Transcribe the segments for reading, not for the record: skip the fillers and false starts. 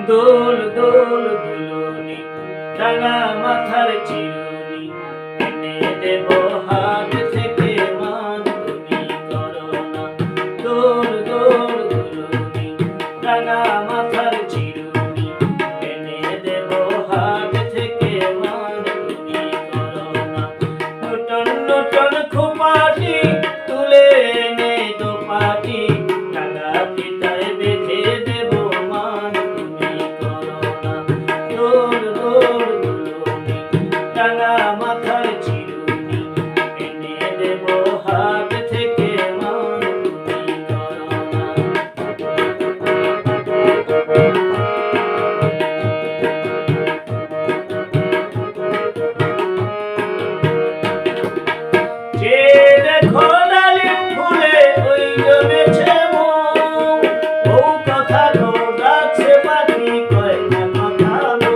দোল দোল দুলুনি রাঙা মাথার চিরুনি এনে দেব হাত থেকে মান তুমি করো না। দোল দোল দুলুনি রাঙা মাথার চিরুনি এনে দেব হাত থেকে মান তুমি করো না। নূতন নূতন খোপাটি তুলে এনে দোপাটি টাকা পিতায় বেঁধে দেব মান তুমি করো না। দোল দোল দুলুনি রাঙা মাথার চিরুনি এনে দেব হাত থেকে মান তুমি করো না। যে দেখো ডালিম ফুলে ওই জমেছে মন, ও কথা তো ডাকছে পাখি কয় না কথা গো।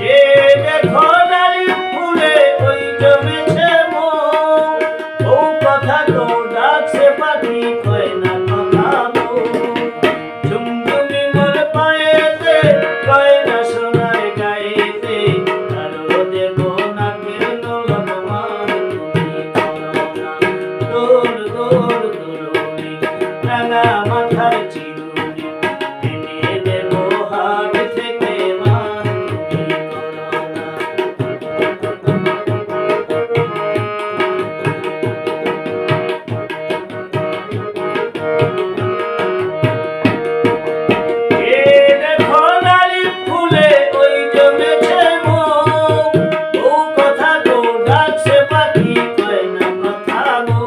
যে দেখো ডালিম ফুলে ওই জমেছে মন, ও কথা তো ডাকছে পাখি কয় না কথা গো। ঝুমঝুমি মোর পায়েতে কয় না সোনার গায়েতে, আরো দেব নাকের নলক মান তুমি করো না। দোল দোল দুলুনি রাঙা মাথার চিরুনি এনে দেব হাত থেকে মান তুমি করো না। যে দেখো ডালিম ফুলে ওই জমেছে মন, ও কথা তো ডাকছে পাখি কয় না কথা গো।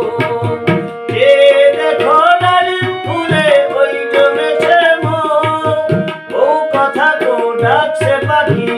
যে দেখো ডালিম ফুলে ওই জমেছে মন, ও কথা তো ডাকছে পাখি